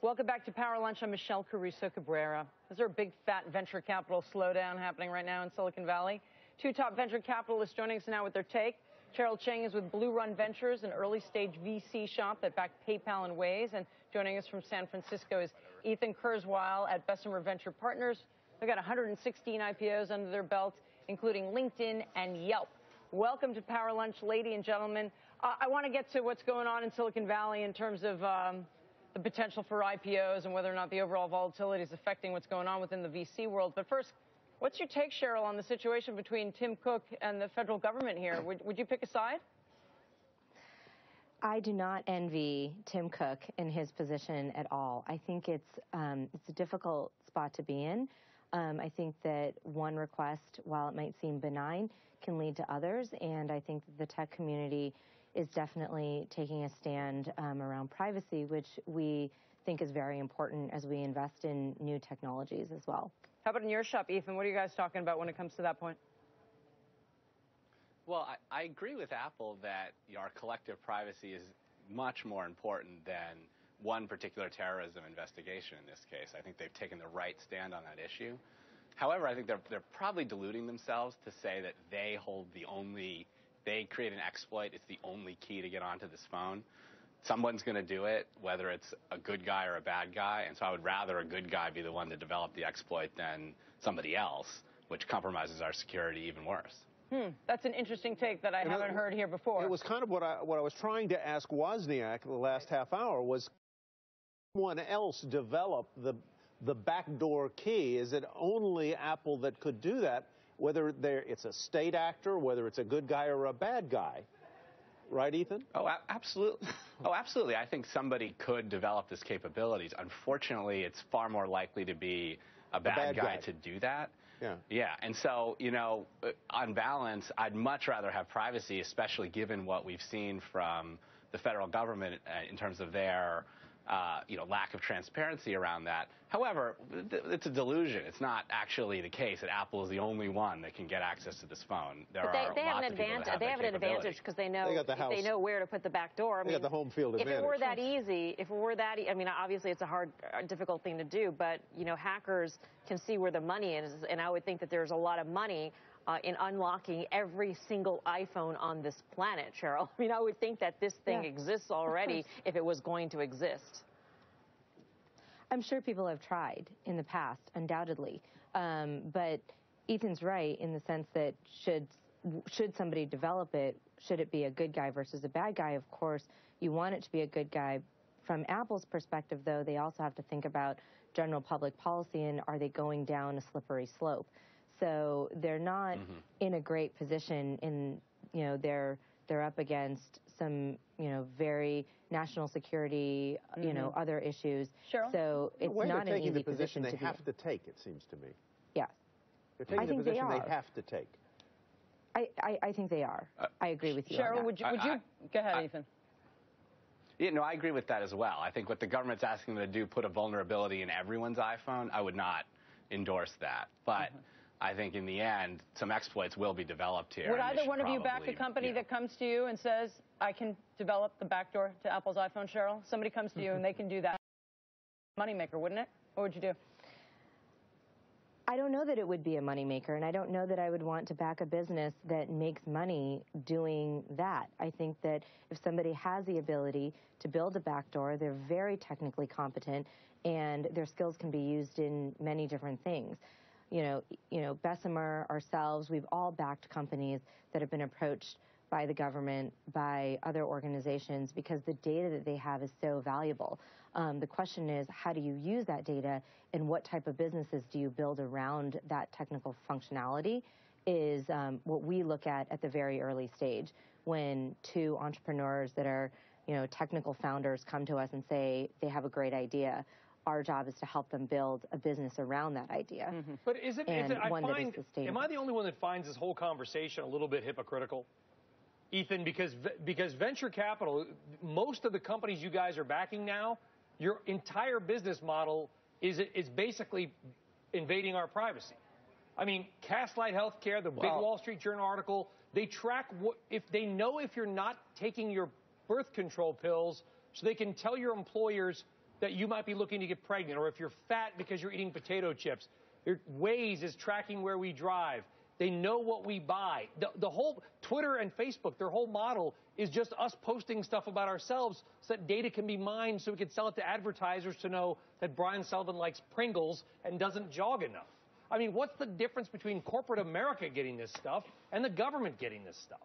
Welcome back to Power Lunch. I'm Michelle Caruso-Cabrera. Is there a big fat venture capital slowdown happening right now in Silicon Valley? Two top venture capitalists joining us now with their take. Cheryl Cheng is with Blue Run Ventures, an early-stage VC shop that backed PayPal and Waze. And joining us from San Francisco is Ethan Kurzweil at Bessemer Venture Partners. They've got 116 IPOs under their belt, including LinkedIn and Yelp. Welcome to Power Lunch, ladies and gentlemen. I want to get to what's going on in Silicon Valley in terms of the potential for IPOs and whether or not the overall volatility is affecting what's going on within the VC world. But first, what's your take, Cheryl, on the situation between Tim Cook and the federal government here? Would you pick a side? I do not envy Tim Cook in his position at all. I think it's a difficult spot to be in. I think that one request, while it might seem benign, can lead to others, and I think that the tech community is definitely taking a stand around privacy, which we think is very important as we invest in new technologies as well. How about in your shop, Ethan? What are you guys talking about when it comes to that point? Well, I agree with Apple that our collective privacy is much more important than one particular terrorism investigation in this case. I think they've taken the right stand on that issue. However, I think they're probably deluding themselves to say that they create an exploit, it's the only key to get onto this phone. Someone's going to do it, whether it's a good guy or a bad guy, and so I would rather a good guy be the one to develop the exploit than somebody else, which compromises our security even worse. That's an interesting take that I haven't heard here before. It was kind of what I was trying to ask Wozniak the last half hour was, someone else develop the backdoor key? Is it only Apple that could do that, whether it's a state actor, whether it's a good guy or a bad guy? Right, Ethan? Oh, absolutely. Oh, absolutely. I think somebody could develop this capabilities. Unfortunately, it's far more likely to be a bad guy to do that. Yeah. And so, on balance, I'd much rather have privacy, especially given what we've seen from the federal government in terms of their lack of transparency around that. However, it's a delusion. It's not actually the case that Apple is the only one that can get access to this phone. They have an advantage because they know where to put the back door. They got the home field advantage. If it were that easy, I mean, obviously it's a difficult thing to do, but hackers can see where the money is, and I would think that there's a lot of money in unlocking every single iPhone on this planet, Cheryl. I mean, I would think that this thing exists already if it was going to exist. I'm sure people have tried in the past, undoubtedly. But Ethan's right in the sense that should somebody develop it, should it be a good guy versus a bad guy? Of course, you want it to be a good guy. From Apple's perspective, though, they also have to think about general public policy and are they going down a slippery slope? So they're not in a great position in, they're up against some, very national security, other issues. Cheryl? So it's not an easy position they have to take, it seems to me. Yes. They're taking the position they have to take. I think they are. I agree with you. Cheryl, would you go ahead, Ethan? Yeah, no, I agree with that as well. I think what the government's asking them to do, put a vulnerability in everyone's iPhone, I would not endorse that. But I think in the end, some exploits will be developed here. Would either one of you back a company that comes to you and says, I can develop the backdoor to Apple's iPhone, Cheryl? Somebody comes to you and they can do that. Moneymaker, wouldn't it? What would you do? I don't know that it would be a moneymaker, and I don't know that I would want to back a business that makes money doing that. I think that if somebody has the ability to build a backdoor, they're very technically competent, and their skills can be used in many different things. Bessemer, ourselves, we've all backed companies that have been approached by the government, by other organizations, because the data that they have is so valuable. The question is, how do you use that data, and what type of businesses do you build around that technical functionality is what we look at the very early stage. When two entrepreneurs that are, technical founders come to us and say they have a great idea, our job is to help them build a business around that idea. But am I the only one that finds this whole conversation a little bit hypocritical? Ethan, because venture capital, most of the companies you guys are backing now, your entire business model is basically invading our privacy. I mean, Castlight Healthcare, the big Wall Street Journal article, they track if you're not taking your birth control pills, so they can tell your employers that you might be looking to get pregnant, or if you're fat because you're eating potato chips. Waze is tracking where we drive. They know what we buy. The whole Twitter and Facebook, their whole model is just us posting stuff about ourselves so that data can be mined so we can sell it to advertisers to know that Brian Sullivan likes Pringles and doesn't jog enough. I mean, what's the difference between corporate America getting this stuff and the government getting this stuff?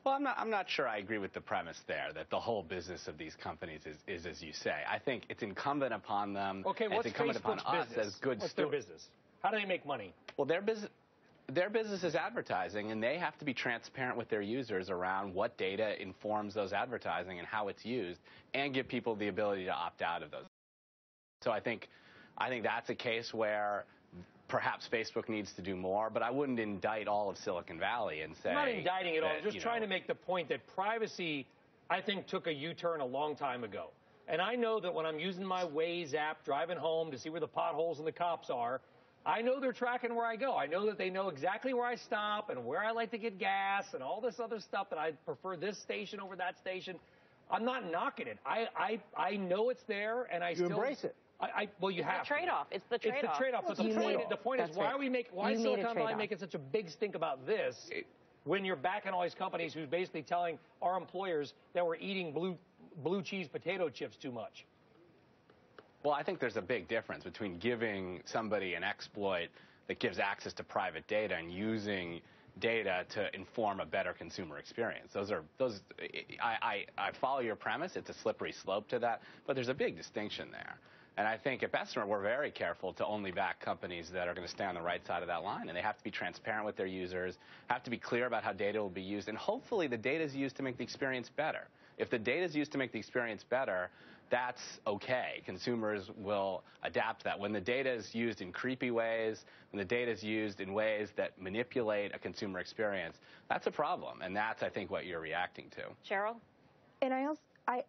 Well, I'm not sure I agree with the premise there, that the whole business of these companies is as you say. I think it's incumbent upon them. Okay, what's it's incumbent Facebook's upon business? Us as good What's their business? How do they make money? Well, their business is advertising, and they have to be transparent with their users around what data informs those advertising and how it's used, and give people the ability to opt out of those. So I think that's a case where perhaps Facebook needs to do more, but I wouldn't indict all of Silicon Valley and say... I'm not indicting it all. I'm just you trying know, to make the point that privacy, I think, took a U-turn a long time ago. And I know that when I'm using my Waze app, driving home to see where the potholes and the cops are, I know they're tracking where I go. I know that they know exactly where I stop and where I like to get gas and all this other stuff, that I prefer this station over that station. I'm not knocking it. I know it's there, and I still embrace it. Well, you have It's the trade-off. It's the trade-off. It's the trade-off. But the point is, why is Silicon Valley making such a big stink about this when you're backing all these companies who's basically telling our employers that we're eating blue cheese potato chips too much? Well, I think there's a big difference between giving somebody an exploit that gives access to private data and using data to inform a better consumer experience. I follow your premise. It's a slippery slope to that, but there's a big distinction there. And I think at Bessemer, we're very careful to only back companies that are going to stay on the right side of that line. And they have to be transparent with their users, have to be clear about how data will be used. And hopefully the data is used to make the experience better. If the data is used to make the experience better, that's okay. Consumers will adapt to that. When the data is used in creepy ways, when the data is used in ways that manipulate a consumer experience, that's a problem. And that's, I think, what you're reacting to. Cheryl? And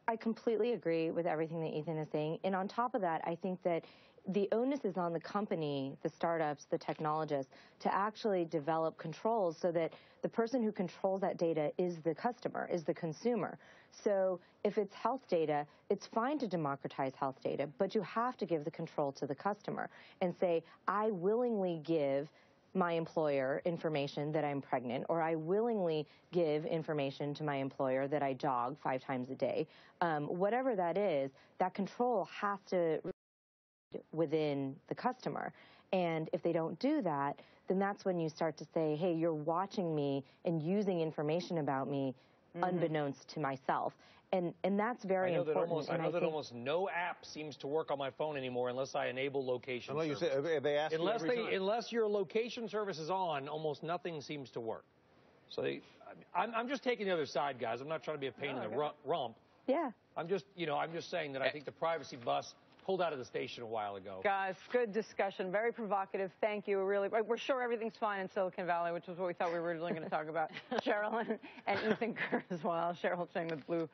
I completely agree with everything that Ethan is saying. And on top of that, I think that the onus is on the company, the startups, the technologists, to actually develop controls so that the person who controls that data is the customer, is the consumer. So if it's health data, it's fine to democratize health data, but you have to give the control to the customer and say, I willingly give my employer information that I'm pregnant, or I willingly give information to my employer that I jog 5 times a day. Whatever that is, that control has to within the customer. And if they don't do that, then that's when you start to say, hey, you're watching me and using information about me unbeknownst to myself. And that's very important. I know that almost no app seems to work on my phone anymore unless I enable location service. They ask you every time. Unless your location service is on, almost nothing seems to work. So I'm just taking the other side, guys. I'm not trying to be a pain in the rump. Yeah. I'm just saying that I think the privacy bus pulled out of the station a while ago. Guys, good discussion. Very provocative. Thank you. We're sure everything's fine in Silicon Valley, which was what we thought we were originally going to talk about. Cheryl and Ethan Kerr as well. Cheryl Cheng with Blue